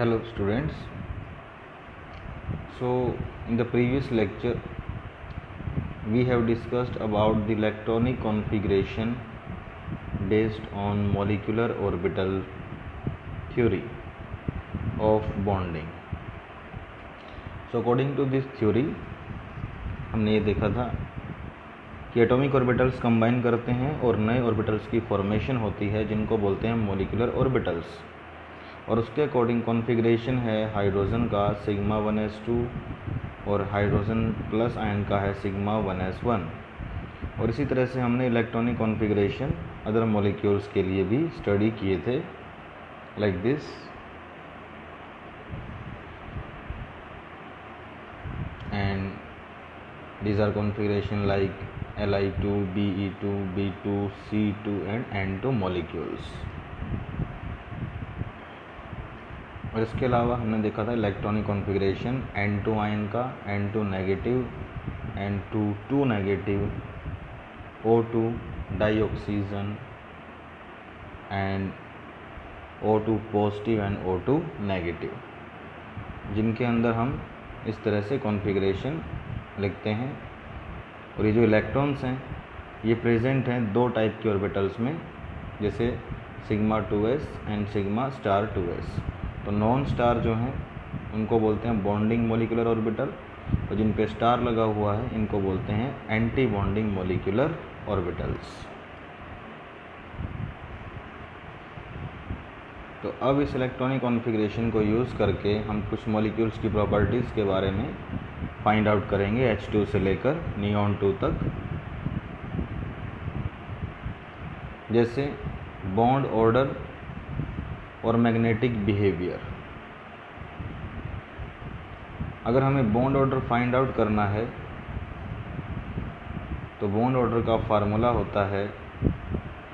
Hello students. So in the previous lecture we have discussed about the electronic configuration based on molecular orbital theory of bonding. So according to this theory हमने ये देखा था कि atomic orbitals combine करते हैं और नए orbitals की फॉर्मेशन होती है जिनको बोलते हैं मोलिकुलर ऑर्बिटल्स, और उसके अकॉर्डिंग कॉन्फ़िगरेशन है हाइड्रोजन का सिग्मा 1s2 और हाइड्रोजन प्लस आयन का है सिग्मा 1s1। और इसी तरह से हमने इलेक्ट्रॉनिक कॉन्फ़िगरेशन अदर मॉलिक्यूल्स के लिए भी स्टडी किए थे, like this. And these are configuration like Li2, Be2, B2, C2 and N2 molecules। और इसके अलावा हमने देखा था इलेक्ट्रॉनिक कॉन्फ़िगरेशन N2 आयन का, N2 negative, N2 2 negative, O2 dioxygen and O2 positive and O2 negative, जिनके अंदर हम इस तरह से कॉन्फ़िगरेशन लिखते हैं। और ये जो इलेक्ट्रॉन्स हैं ये प्रेजेंट हैं दो टाइप के ऑर्बिटल्स में, जैसे sigma 2s and sigma star 2s। तो नॉन स्टार जो हैं उनको बोलते हैं बॉन्डिंग मोलिकुलर ऑर्बिटल, और जिन पे स्टार लगा हुआ है इनको बोलते हैं एंटी बॉन्डिंग मोलिकुलर ऑर्बिटल्स। तो अब इस इलेक्ट्रॉनिक कॉन्फ़िगरेशन को यूज़ करके हम कुछ मॉलिक्यूल्स की प्रॉपर्टीज़ के बारे में फाइंड आउट करेंगे, H2 से लेकर नियॉन 2 तक। जैसे बॉन्ड ऑर्डर और मैग्नेटिक बिहेवियर। अगर हमें बॉन्ड ऑर्डर फाइंड आउट करना है तो बॉन्ड ऑर्डर का फार्मूला होता है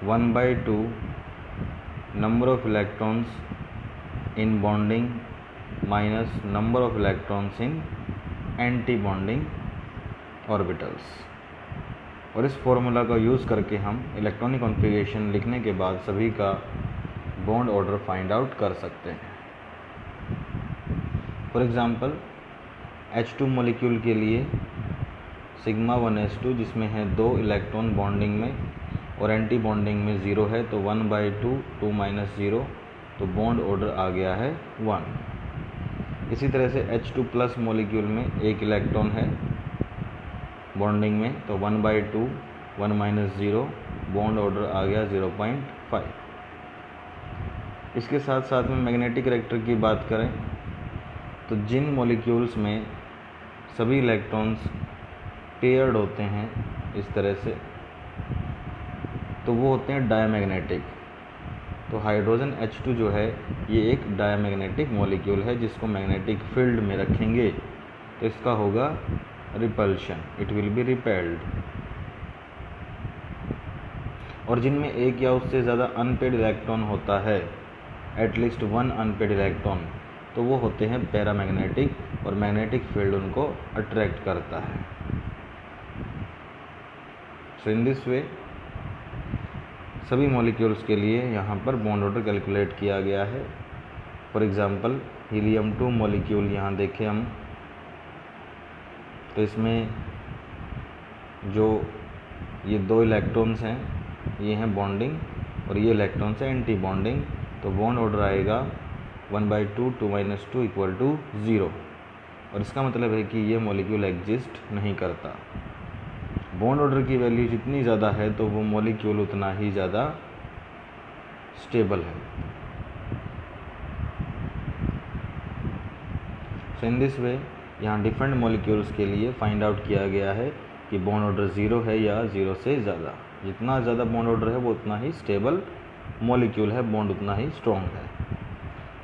1/2 number of electrons in bonding minus number of electrons in anti bonding orbitals. और इस फॉर्मूला का यूज़ करके हम इलेक्ट्रॉनिक कॉन्फ़िगरेशन लिखने के बाद सभी का बॉन्ड ऑर्डर फाइंड आउट कर सकते हैं। फॉर एग्ज़ाम्पल H2 मॉलिक्यूल के लिए सिग्मा 1s2 जिसमें है 2 इलेक्ट्रॉन बॉन्डिंग में और एंटी बॉन्डिंग में 0 है, तो 1/2 2 - 0, तो बॉन्ड ऑर्डर आ गया है 1। इसी तरह से H2 प्लस मॉलिक्यूल में एक इलेक्ट्रॉन है बॉन्डिंग में, तो 1/2 1 - 0, बॉन्ड ऑर्डर आ गया 0.5। इसके साथ साथ में मैग्नेटिक कैरेक्टर की बात करें तो जिन मॉलिक्यूल्स में सभी इलेक्ट्रॉन्स पेयर्ड होते हैं इस तरह से, तो वो होते हैं डायमैग्नेटिक। तो हाइड्रोजन H2 जो है ये एक डायमैग्नेटिक मॉलिक्यूल है, जिसको मैग्नेटिक फील्ड में रखेंगे तो इसका होगा repulsion, it will be repelled. और जिनमें एक या उससे ज़्यादा अनपेड इलेक्ट्रॉन होता है, एटलीस्ट 1 अनपेड इलेक्ट्रॉन, तो वो होते हैं पैरामैग्नेटिक, और मैग्नेटिक फील्ड उनको अट्रैक्ट करता है। सो इन दिस वे सभी मॉलिक्यूल्स के लिए यहाँ पर बॉन्ड ऑर्डर कैलकुलेट किया गया है। फॉर एग्ज़ाम्पल हीलियम 2 मॉलिक्यूल यहाँ देखें हम, तो इसमें जो ये 2 इलेक्ट्रॉन्स हैं ये हैं बॉन्डिंग और ये इलेक्ट्रॉन्स हैं एंटी बॉन्डिंग, तो बॉन्ड ऑर्डर आएगा 1/2 2 - 2 = 0। और इसका मतलब है कि ये मॉलिक्यूल एग्जिस्ट नहीं करता। बॉन्ड ऑर्डर की वैल्यू जितनी ज़्यादा है तो वो मॉलिक्यूल उतना ही ज़्यादा स्टेबल है। सो इन दिस वे यहाँ डिफरेंट मॉलिक्यूल्स के लिए फाइंड आउट किया गया है कि बॉन्ड ऑर्डर 0 है या 0 से ज़्यादा। जितना ज़्यादा बॉन्ड ऑर्डर है वो उतना ही स्टेबल मॉलिक्यूल है, बॉन्ड उतना ही स्ट्रॉन्ग है।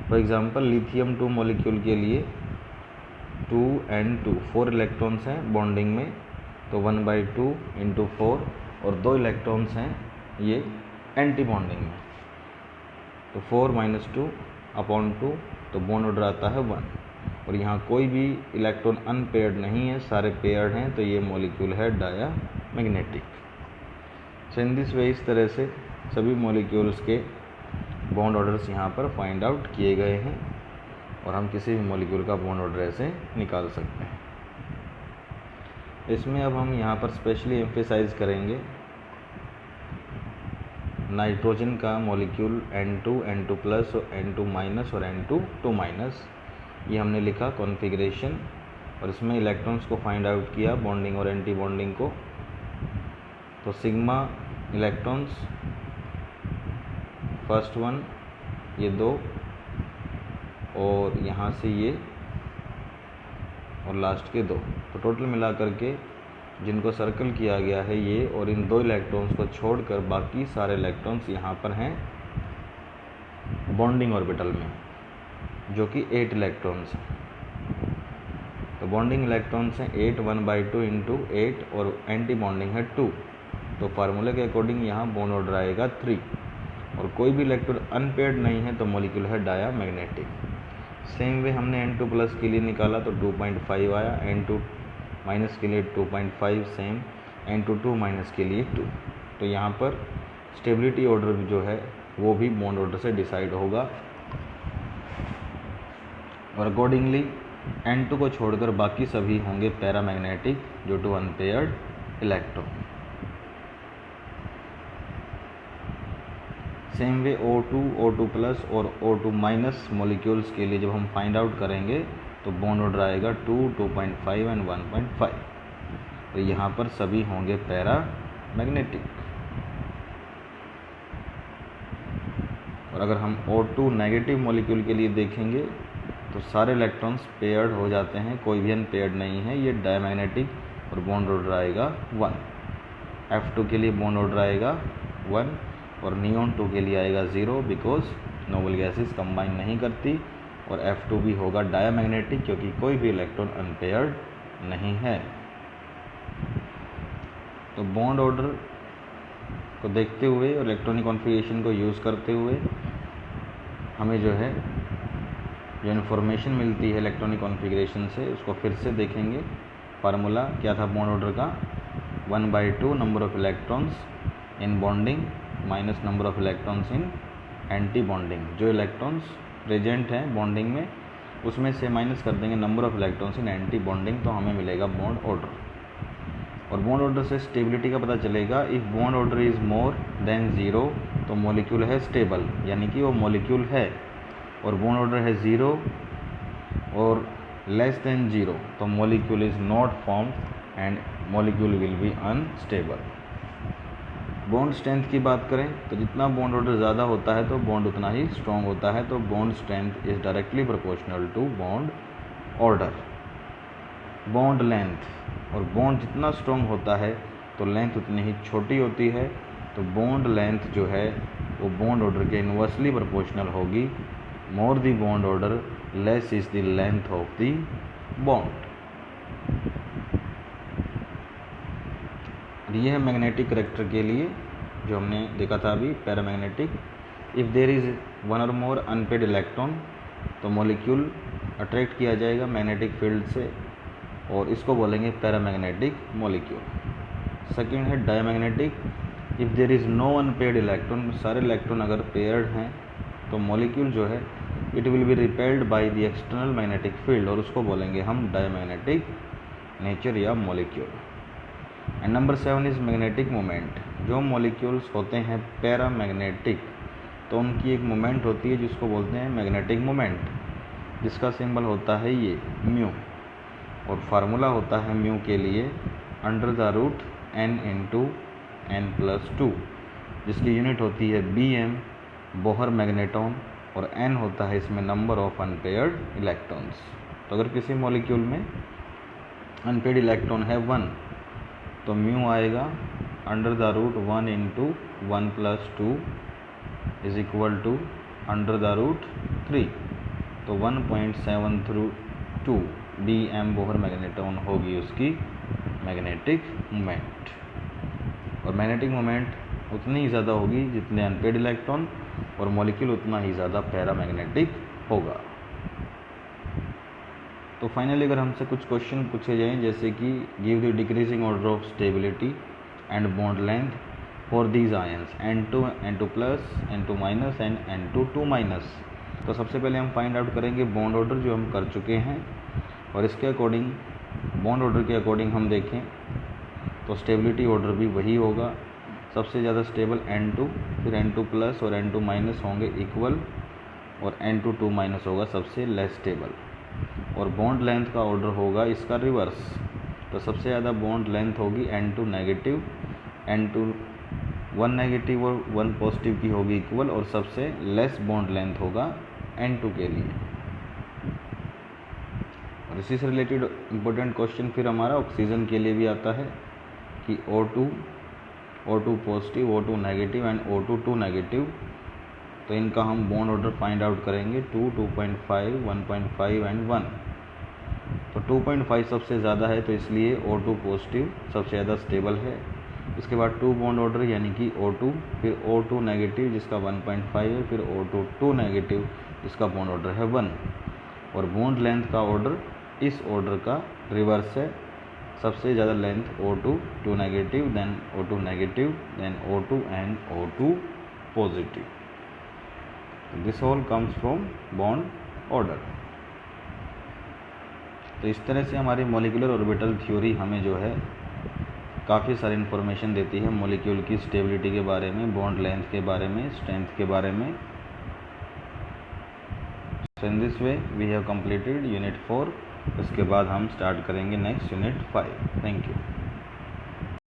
फॉर एग्ज़ाम्पल लिथियम 2 मॉलिक्यूल के लिए 2n2 4 इलेक्ट्रॉन्स हैं बॉन्डिंग में, तो 1/2 × 4, और 2 इलेक्ट्रॉन्स हैं ये एंटी बॉन्डिंग में, तो 4 - 2/2, तो बॉन्ड ऑर्डर आता है 1। और यहाँ कोई भी इलेक्ट्रॉन अनपेयर्ड नहीं है, सारे पेयर्ड हैं, तो ये मॉलिक्यूल है डायमैग्नेटिक। सो इन दिस वे इस तरह से सभी मॉलिक्यूल्स के बॉन्ड ऑर्डर्स यहाँ पर फाइंड आउट किए गए हैं। और हम किसी भी मॉलिक्यूल का बॉन्ड ऑर्डर ऐसे निकाल सकते हैं। इसमें अब हम यहाँ पर स्पेशली एम्फेसाइज करेंगे नाइट्रोजन का मॉलिक्यूल N2, N2 प्लस और N2 माइनस और N2 2 माइनस, ये हमने लिखा कॉन्फ़िगरेशन, और इसमें इलेक्ट्रॉन्स को फाइंड आउट किया, बॉन्डिंग और एंटी बॉन्डिंग को। तो सिग्मा इलेक्ट्रॉन्स, फर्स्ट वन ये 2 और यहाँ से ये और लास्ट के 2, तो टोटल मिला करके जिनको सर्कल किया गया है ये, और इन 2 इलेक्ट्रॉन्स को छोड़कर बाकी सारे इलेक्ट्रॉन्स यहाँ पर हैं बॉन्डिंग ऑर्बिटल में, जो कि 8 इलेक्ट्रॉन्स हैं। तो बॉन्डिंग इलेक्ट्रॉन्स हैं 8, 1/2 इंटू 8, और एंटी बॉन्डिंग है 2। तो फार्मूले के अकॉर्डिंग यहाँ बॉन्ड ऑर्डर आएगा 3, और कोई भी इलेक्ट्रॉन अनपेयर्ड नहीं है तो मॉलिक्यूल है डायामैग्नेटिक। सेम वे हमने N2 प्लस के लिए निकाला तो 2.5 आया, N2 माइनस के लिए 2.5, सेम N2 2 माइनस के लिए 2। तो यहाँ पर स्टेबिलिटी ऑर्डर जो है वो भी बॉन्ड ऑर्डर से डिसाइड होगा, और अकॉर्डिंगली N2 को छोड़कर बाकी सभी होंगे paramagnetic due to unpaired electron. Same way O2, O2 plus और O2 माइनस मॉलिक्यूल्स के लिए जब हम फाइंड आउट करेंगे तो बॉन्ड ऑर्डर आएगा 2, 2.5 एंड 1.5। तो यहाँ पर सभी होंगे पैरामैग्नेटिक। और अगर हम O2 नेगेटिव मॉलिक्यूल के लिए देखेंगे तो सारे इलेक्ट्रॉन्स पेयर्ड हो जाते हैं, कोई भी अनपेयर्ड नहीं है, ये डायमैग्नेटिक, और बॉन्ड ऑर्डर आएगा 1। F2 के लिए बॉन्ड ऑर्डर आएगा 1, और नियॉन 2 के लिए आएगा 0, बिकॉज नोबल गैसेस कंबाइन नहीं करती, और F2 भी होगा डायमैग्नेटिक क्योंकि कोई भी इलेक्ट्रॉन अनपेयर्ड नहीं है। तो बॉन्ड ऑर्डर को देखते हुए और इलेक्ट्रॉनिक कॉन्फ़िगरेशन को यूज़ करते हुए हमें जो है जो इन्फॉर्मेशन मिलती है इलेक्ट्रॉनिक कॉन्फ़िगरेशन से, उसको फिर से देखेंगे। फार्मूला क्या था बॉन्ड ऑर्डर का? 1/2 number of electrons in bonding minus number of electrons in anti bonding. जो इलेक्ट्रॉन्स प्रेजेंट हैं बॉन्डिंग में उसमें से माइनस कर देंगे number of electrons in anti bonding, तो हमें मिलेगा बॉन्ड ऑर्डर। और बॉन्ड ऑर्डर से स्टेबिलिटी का पता चलेगा। If bond order is more than 0 तो मॉलिक्यूल है स्टेबल, यानी कि वो मॉलिक्यूल है। और बॉन्ड ऑर्डर है 0 और लेस देन 0 तो molecule is not formed and molecule will be unstable. Bond strength की बात करें तो जितना बॉन्ड ऑर्डर ज़्यादा होता है तो बॉन्ड उतना ही स्ट्रॉन्ग होता है, तो bond strength is directly proportional to bond order. Bond length, और बॉन्ड जितना स्ट्रॉन्ग होता है तो लेंथ उतनी ही छोटी होती है, तो बॉन्ड लेंथ जो है वो बॉन्ड ऑर्डर के इन्वर्सली प्रोपोर्शनल होगी। More the bond order less is the length of the bond. ये है मैग्नेटिक करेक्टर के लिए जो हमने देखा था अभी, paramagnetic. If there is one or more unpaired electron तो मॉलिक्यूल अट्रैक्ट किया जाएगा मैग्नेटिक फील्ड से, और इसको बोलेंगे पैरामैग्नेटिक मॉलिक्यूल। सेकंड है diamagnetic. If there is no unpaired electron, सारे इलेक्ट्रॉन अगर पेयर्ड हैं तो मॉलिक्यूल जो है it will be repelled by the external magnetic field, और उसको बोलेंगे हम डायमैग्नेटिक नेचर या molecule. And number 7 is magnetic moment. जो मॉलिक्यूल्स होते हैं पैरामैग्नेटिक तो उनकी एक मोमेंट होती है जिसको बोलते हैं मैग्नेटिक मोमेंट, जिसका सिंबल होता है ये म्यू, और फार्मूला होता है म्यू के लिए √n × n+2, जिसकी यूनिट होती है Bm बोहर मैग्नेटॉन, और n होता है इसमें नंबर ऑफ अनपेयर्ड इलेक्ट्रॉन्स। तो अगर किसी मॉलिक्यूल में अनपेयर्ड इलेक्ट्रॉन है 1 तो म्यू आएगा √1 × 1+2 इज इक्वल टू √3, तो 1.732 Bm बोहर मैग्नेटॉन होगी उसकी मैग्नेटिक मोमेंट। और मैग्नेटिक मोमेंट उतनी ही ज़्यादा होगी जितने अनपेयर्ड इलेक्ट्रॉन, और मॉलिक्यूल उतना ही ज़्यादा पैरामैग्नेटिक होगा। तो फाइनली अगर हमसे कुछ क्वेश्चन पूछे जाएं जैसे कि give the decreasing order of stability and bond length for these ions N2, N2+, N2- and N2 2-, तो सबसे पहले हम फाइंड आउट करेंगे बॉन्ड ऑर्डर, जो हम कर चुके हैं, और इसके अकॉर्डिंग बॉन्ड ऑर्डर के अकॉर्डिंग हम देखें तो स्टेबिलिटी ऑर्डर भी वही होगा। सबसे ज़्यादा स्टेबल N2, फिर N2 प्लस और N2 माइनस होंगे इक्वल, और N2 2 माइनस होगा सबसे लेस स्टेबल। और बॉन्ड लेंथ का ऑर्डर होगा इसका रिवर्स, तो सबसे ज़्यादा बॉन्ड लेंथ होगी N2 नेगेटिव, N2 1 नेगेटिव और 1 पॉजिटिव की होगी इक्वल, और सबसे लेस बॉन्ड लेंथ होगा N2 के लिए। और इसी से रिलेटेड इम्पोर्टेंट क्वेश्चन फिर हमारा ऑक्सीजन के लिए भी आता है कि O2 positive, O2 negative and O2 2 negative, तो इनका हम बॉन्ड ऑर्डर फाइंड आउट करेंगे 2, 2.5, 1.5 एंड 1। तो 2.5 सबसे ज़्यादा है, तो इसलिए O2 पॉजिटिव सबसे ज़्यादा स्टेबल है। उसके बाद 2 बॉन्ड ऑर्डर यानी कि O2, फिर O2 नेगेटिव जिसका 1.5 है, फिर O2 2 नेगेटिव जिसका बॉन्ड ऑर्डर है 1। और बॉन्ड लेंथ का ऑर्डर इस ऑर्डर का रिवर्स है, सबसे ज़्यादा length O2 2 negative, then O2 negative, then O2 and O2 positive. This all comes from bond order. तो इस तरह से हमारी मॉलिक्यूलर ऑर्बिटल थ्योरी हमें जो है काफ़ी सारी इन्फॉर्मेशन देती है मॉलिक्यूल की स्टेबिलिटी के बारे में, बॉन्ड लेंथ के बारे में, स्ट्रेंथ के बारे में। So in this way we have completed unit 4। उसके बाद हम स्टार्ट करेंगे नेक्स्ट यूनिट 5। Thank you.